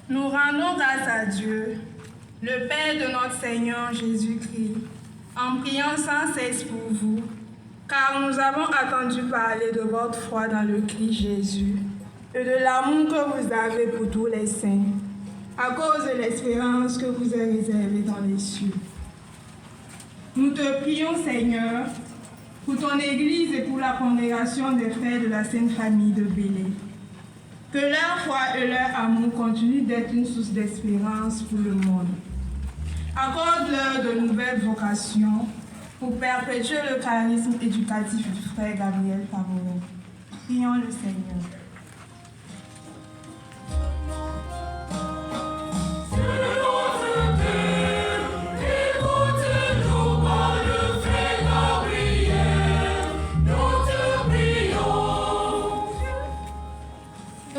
Nous rendons grâce à Dieu, le Père de notre Seigneur Jésus-Christ, en priant sans cesse pour vous, car nous avons entendu parler de votre foi dans le Christ Jésus et de l'amour que vous avez pour tous les saints, à cause de l'espérance que vous est réservée dans les cieux. Nous te prions, Seigneur, pour ton Église et pour la congrégation des frères de la Sainte Famille de Bélé. Que leur foi et leur amour continuent d'être une source d'espérance pour le monde. Accorde-leur de nouvelles vocations pour perpétuer le charisme éducatif du frère Gabriel Taboret. Prions le Seigneur.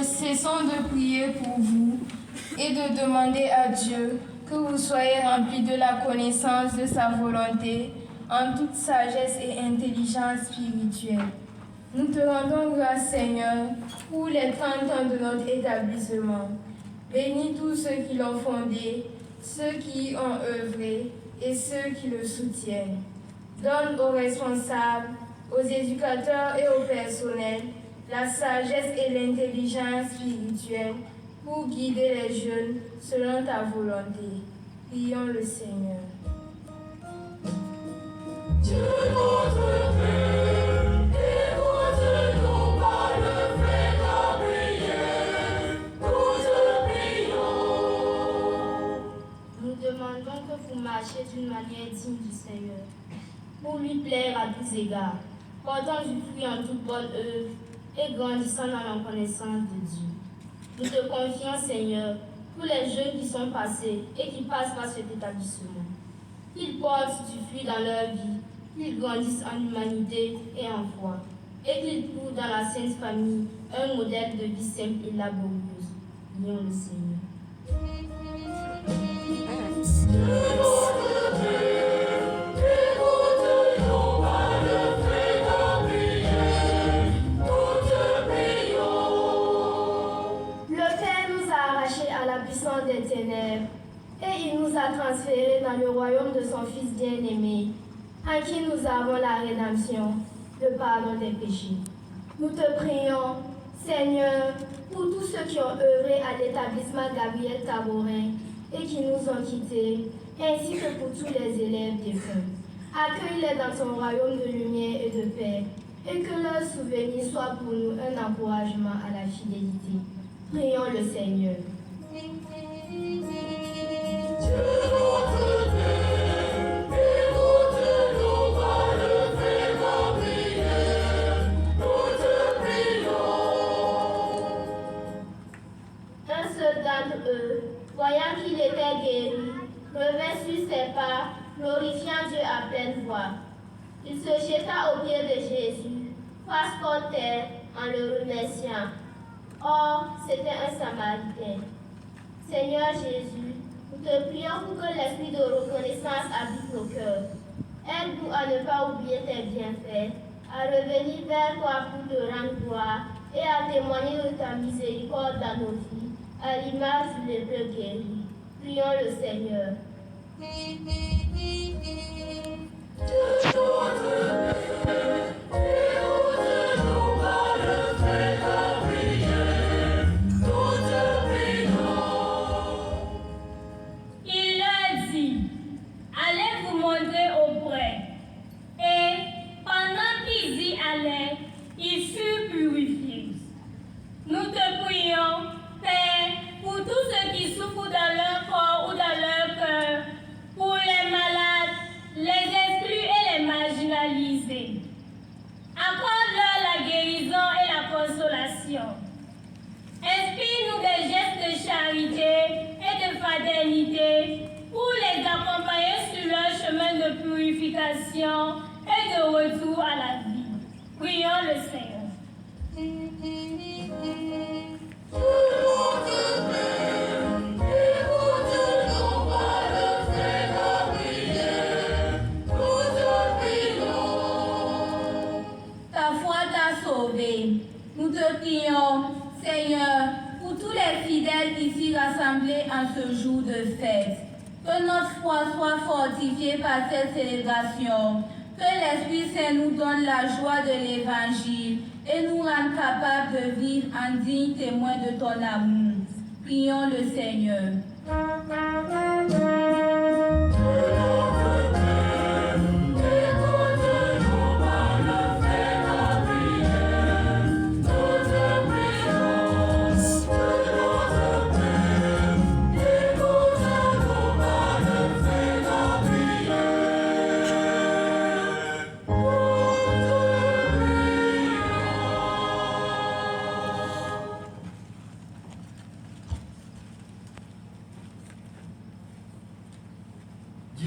Cessons de prier pour vous et de demander à Dieu que vous soyez remplis de la connaissance de sa volonté en toute sagesse et intelligence spirituelle. Nous te rendons grâce, Seigneur, pour les 30 ans de notre établissement. Bénis tous ceux qui l'ont fondé, ceux qui y ont œuvré et ceux qui le soutiennent. Donne aux responsables, aux éducateurs et au personnel la sagesse et l'intelligence spirituelle pour guider les jeunes selon ta volonté. Prions le Seigneur. Dieu notre Père, écoute-nous par le frère Gabriel, nous te prions. Nous demandons que vous marchiez d'une manière digne du Seigneur, pour lui plaire à tous égards, portant du fruit en toute bonne œuvre et grandissant dans la connaissance de Dieu. Nous te confions, Seigneur, tous les jeunes qui sont passés et qui passent par cet établissement. Qu'ils portent du fruit dans leur vie, qu'ils grandissent en humanité et en foi, et qu'ils trouvent dans la Sainte Famille un modèle de vie simple et laborieuse. Prions le Seigneur. Des ténèbres, et il nous a transférés dans le royaume de son Fils bien-aimé, en qui nous avons la rédemption, le pardon des péchés. Nous te prions, Seigneur, pour tous ceux qui ont œuvré à l'établissement Gabriel Taboret et qui nous ont quittés, ainsi que pour tous les élèves défunts. Accueille-les dans ton royaume de lumière et de paix, et que leur souvenir soit pour nous un encouragement à la fidélité. Prions le Seigneur. Un seul d'entre eux, voyant qu'il était guéri, revint sur ses pas, glorifiant Dieu à pleine voix. Il se jeta aux pieds de Jésus, face contre terre, en le remerciant. Or, c'était un Samaritain. Seigneur Jésus, nous te prions pour que l'esprit de reconnaissance habite nos cœurs. Aide-nous à ne pas oublier tes bienfaits, à revenir vers toi pour te rendre gloire et à témoigner de ta miséricorde dans nos vies, à l'image du lépreux guéri. Prions le Seigneur. Ils furent purifiés. Nous te prions, Père, pour tous ceux qui souffrent dans leur corps ou dans leur cœur, pour les malades, les exclus et les marginalisés. Accorde-leur la guérison et la consolation. Inspire-nous des gestes de charité et de fraternité pour les accompagner sur leur chemin de purification et de retour à la vie. Prions le Seigneur. Ta foi t'a sauvé. Nous te prions, Seigneur, pour tous tous les fidèles ici rassemblés en ce jour de fête. Que notre foi soit fortifiée par cette célébration. Que l'Esprit Saint nous donne la joie de l'Évangile et nous rende capables de vivre en dignes témoins de ton amour. Prions le Seigneur.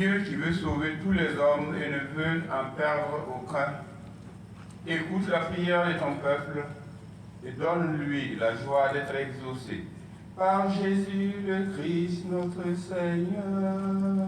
Dieu qui veut sauver tous les hommes et ne veut en perdre aucun, écoute la prière de ton peuple et donne-lui la joie d'être exaucé. Par Jésus le Christ notre Seigneur.